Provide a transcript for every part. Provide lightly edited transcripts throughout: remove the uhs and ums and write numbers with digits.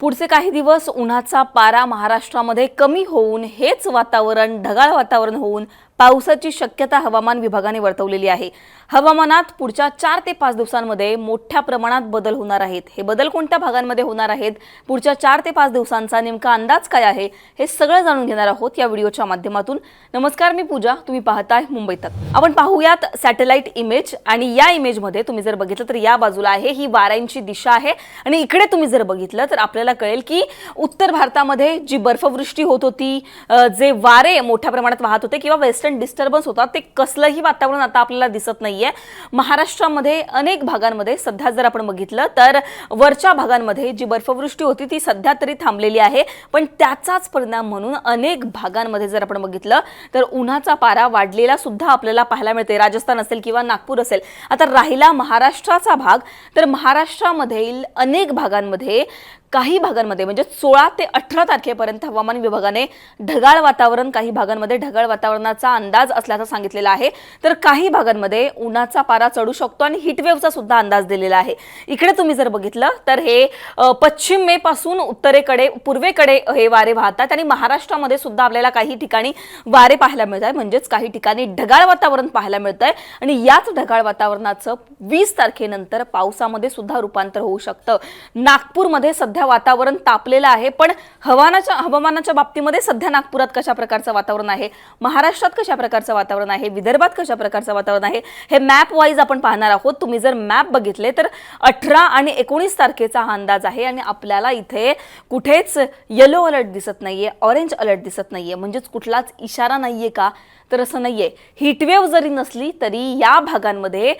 पुढचे काही दिवस उन्हाचा पारा महाराष्ट्रामध्ये कमी होऊन हेच वातावरण ढगाळ वातावरण होऊन पावसाची शक्यता हवामान विभागाने वर्तवलेली आहे। हवामानात पुढच्या 4 ते 5 दिवसांमध्ये मोठ्या प्रमाणात बदल होणार आहेत। हे बदल कोणत्या भागांमध्ये होणार आहेत, पुढच्या 4 ते 5 दिवसांचा नेमका अंदाज काय आहे, हे सगळं जाणून घेणार आहोत या व्हिडिओच्या माध्यमातून। नमस्कार, मी पूजा, तुम्ही पाहताय मुंबई तक। आपण पाहूयात सॅटेलाइट इमेज आणि या इमेजमध्ये तुम्ही जर बघितलं तर या बाजूला आहे ही वाऱ्यांची दिशा आहे आणि इकडे तुम्ही जर बघितलं तर आपल्याला कळेल की उत्तर भारतामध्ये जी बर्फवृष्टी होत होती, जे वारे मोठ्या प्रमाणात वाहत होते किंवा वेस्टर्न डिस्टर्बन्स होता, ते कसलंही वातावरण आता आपल्याला दिसत नाहीये। महाराष्ट्रामध्ये अनेक भागांमध्ये सध्या जर आपण बघितलं तर वरच्या भागांमध्ये जी बर्फवृष्टी होती ती सध्या तरी थांबलेली आहे, पण त्याचाच परिणाम म्हणून अनेक भागांमध्ये जर आपण बघितलं तर उन्हाचा पारा वाढलेला सुद्धा आपल्याला पाहायला मिळते। राजस्थान असेल किंवा नागपूर असेल। आता राहिला महाराष्ट्राचा भाग, तर महाराष्ट्रामधील अनेक भागांमध्ये काही भागांमध्ये म्हणजे 16 ते 18 तारखेपर्यंत हवामान विभागाने ढगाळ वातावरण, काही भागांमध्ये ढगाळ वातावरणाचा अंदाज असल्याचं सांगितलेलं आहे। तर काही भागांमध्ये उन्हाचा पारा चढू शकतो आणि हीटवेव्हचा सुद्धा अंदाज दिलेला आहे। इकडे तुम्ही जर बघितलं तर हे पश्चिम मे पासून उत्तरेकडे पूर्वेकडे हे वारे वाहतात आणि महाराष्ट्रामध्ये सुद्धा आपल्याला काही ठिकाणी वारे पाहायला मिळतात, म्हणजेच काही ठिकाणी ढगाळ वातावरण पाहायला मिळतंय आणि याच ढगाळ वातावरणाचं 20 तारखेनंतर पावसामध्ये सुद्धा रूपांतर होऊ शकतं। नागपूरमध्ये सध्या वातावरण तापलेलं आहे, पण हवामानाच्या बाबतीमध्ये सध्या नागपुरात कशा प्रकारचं वातावरण आहे, महाराष्ट्रात कशा प्रकारचं वातावरण आहे, विदर्भात कशा प्रकारचं वातावरण आहे, हे मॅप वाईज आपण पाहणार आहोत। तुम्ही जर मॅप बघितले तर 18 आणि 19 तारखेचा हा अंदाज आहे आणि आपल्याला इथे कुठेच येलो अलर्ट दिसत नाहीये, ऑरेंज अलर्ट दिसत नाहीये, म्हणजेच कुठलाच इशारा नाहीये का, तर असं नाहीये। हीटवेव्ह जरी नसली तरी या भागांमध्ये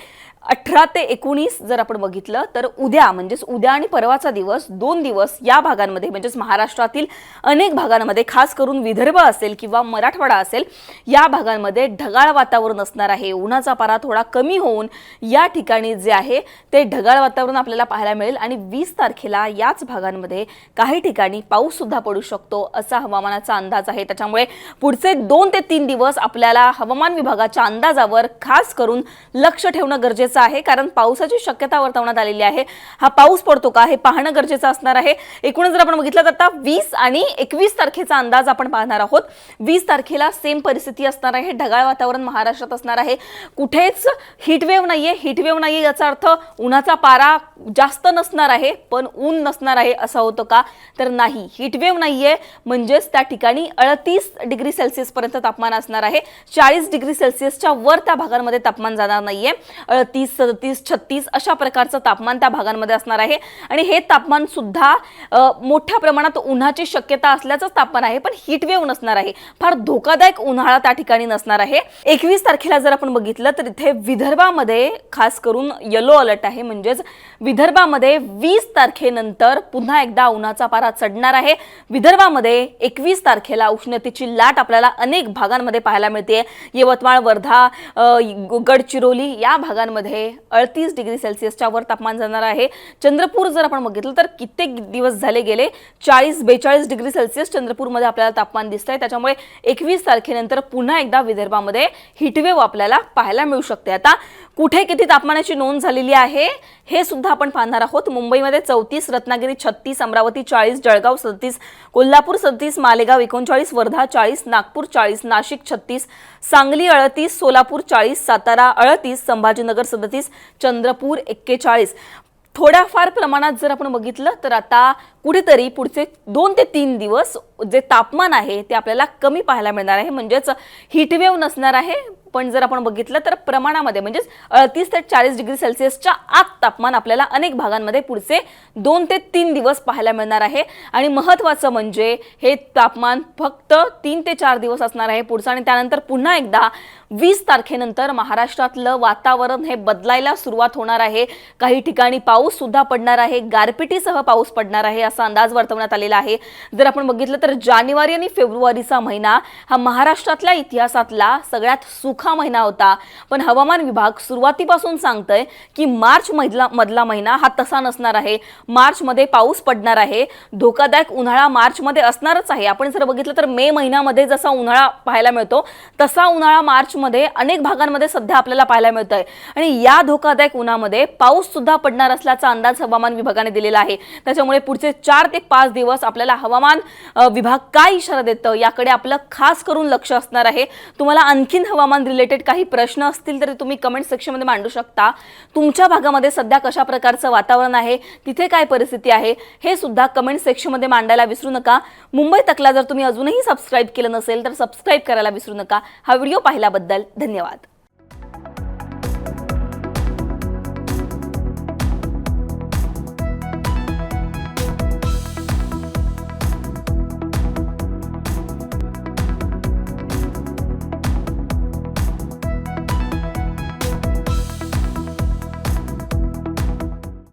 18 ते 19 जर आपण बघितलं तर उद्या म्हणजेच उद्या आणि परवाचा दिवस 2 दिवस या भागांमध्ये म्हणजेच महाराष्ट्रातील अनेक भागांमध्ये, खास करून विदर्भ असेल किंवा मराठवाडा असेल, या भागांमध्ये ढगाळ वातावरण असणार आहे। उन्हाचा पारा थोडा कमी होऊन या ठिकाणी जे आहे ते ढगाळ वातावरण आपल्याला पाहायला मिळेल आणि 20 तारखेला याच भागांमध्ये काही ठिकाणी पाऊस सुद्धा पडू शकतो असा हवामानाचा अंदाज आहे। त्याच्यामुळे पुढचे 2 ते 3 दिवस आपल्याला हवामान विभागाच्या अंदाजावर खास करून लक्ष ठेवणं गरजेचं आहे, कारण पावसाची शक्यता वर्तवण्यात आलेली आहे। हा पाऊस पडतो का हे पाहणं गरजेचं असणार आहे। एकूणच जर आपण बघितलं तर आता 20 आणि 21 तारखेचा अंदाज आपण पाहणार आहोत। 20 तारखेला सेम परिस्थिती असणार आहे, ढगाळ वातावरण महाराष्ट्रात असणार आहे, कुठेच हीटवेव्ह नाहीये याचा अर्थ उन्हाचा पारा जास्त नसणार आहे पण ऊन नसणार आहे असं होतं का, तर नाही। हीटवेव्ह नाहीये म्हणजेच त्या ठिकाणी 38 डिग्री सेल्सिअस पर्यंत तापमान असणार आहे। 40 डिग्री सेल्सिअसच्या वर त्या भागांमध्ये तापमान जाणार नाहीये। 38, 37, 36 अशा प्रकारचं तापमान त्या भागांमध्ये असणार आहे आणि हे तापमान सुद्धा मोठ्या प्रमाणात उन्हाची शक्यता असल्याचं तापमान आहे, पण हीटवेव्ह नसणार आहे। फार धोकादायक उन्हाळा त्या ठिकाणी नसणार आहे। 21 तारखेला जर आपण बघितलं तर इथे विदर्भामध्ये खास करून येलो अलर्ट आहे, म्हणजेच विदर्भामध्ये 20 तारखेनंतर पुन्हा एकदा उन्हाचा पारा चढणार आहे। विदर्भामध्ये 21 तारखेला उष्णतेची लाट आपल्याला अनेक भागांमध्ये पाहायला मिळते। यवतमाळ, वर्धा, गडचिरोली या भागांमध्ये 38 डिग्री सेल्सिअसच्या वर तापमान जाणार आहे। चंद्रपूर जर आपण बघितलं तर कित्येक दिवस झाले गेले 40-42 डिग्री सेल्सिअस चंद्रपूरमध्ये आपल्याला तापमान दिसतंय। त्याच्यामुळे 21 तारखेनंतर पुन्हा एकदा विदर्भामध्ये हीटवेव्ह आपल्याला पाहायला मिळू शकते। आता कुठे किती तापमानाची नोंद झालेली आहे हे सुद्धा आपण पाहणार आहोत। मुंबईमध्ये 34, रत्नागिरी 36, अमरावती 40, जळगाव 37, कोल्हापूर 37, मालेगाव 39, वर्धा 40, नागपूर 40, नाशिक 36, सांगली 38, सोलापूर 40, सातारा 38, संभाजीनगर 37, चंद्रपूर 41। थोड्याफार प्रमाणात जर आपण बघितलं तर आता कुठेतरी पुढचे 2 ते 3 दिवस जे तापमान आहे ते आपल्याला कमी पाहायला मिळणार आहे, म्हणजेच हीटवेव्ह नसणार आहे। पण जर आपण बघितलं तर प्रमाणामध्ये म्हणजेच 38 ते 40 डिग्री सेल्सिअसच्या आत तापमान आपल्याला अनेक भागांमध्ये पुढचे 2 ते 3 दिवस पाहायला मिळणार आहे आणि महत्त्वाचं म्हणजे हे तापमान फक्त 3 ते 4 दिवस असणार आहे पुढचं आणि त्यानंतर पुन्हा एकदा 20 तारखेनंतर महाराष्ट्रातलं वातावरण हे बदलायला सुरुवात होणार आहे। काही ठिकाणी पाऊस सुद्धा पडणार आहे, गारपिटीसह पाऊस पडणार आहे असा अंदाज वर्तवण्यात आलेला आहे। जर आपण बघितलं तर जानेवारी आणि फेब्रुवारीचा महिना हा महाराष्ट्रातल्या इतिहासातला सगळ्यात सुखा महिना होता, पण हवामान विभाग सुरुवातीपासून सांगतंय की मार्च मधला महिना हा तसा नसणार आहे। मार्च मध्ये पाऊस पडणार आहे, धोकादायक उन्हाळा मार्च मध्ये असणारच आहे। आपण जर बघितलं तर मे महिन्यामध्ये जसा उन्हाळा पाहायला मिळतो तसा उन्हाळा मार्च मध्ये अनेक भागांमध्ये सध्या आपल्याला पाहायला मिळतोय आणि या धोकादायक उन्हामध्ये पाऊस सुद्धा पडणार असल्याचा अंदाज हवामान विभागाने दिलेला आहे। त्याच्यामुळे पुढचे 4 ते 5 दिवस आपल्याला हवामान विभाग काय इशारा देतं याकडे आपलं खास करून लक्ष असणार आहे. तुम्हाला आणखीन हवामान रिलेटेड काही प्रश्न असतील तर तुम्ही कमेंट सेक्शनमध्ये मांडू शकता. तुमच्या भागामध्ये सध्या कशा प्रकारचं वातावरण आहे, तिथे काय परिस्थिती आहे हे सुद्धा कमेंट सेक्शनमध्ये मांडायला विसरू नका. मुंबई तकला जर तुम्ही अजूनही सबस्क्राईब केलं नसेल तर सबस्क्राईब करायला विसरू नका. हा व्हिडिओ पाहिल्याबद्दल धन्यवाद.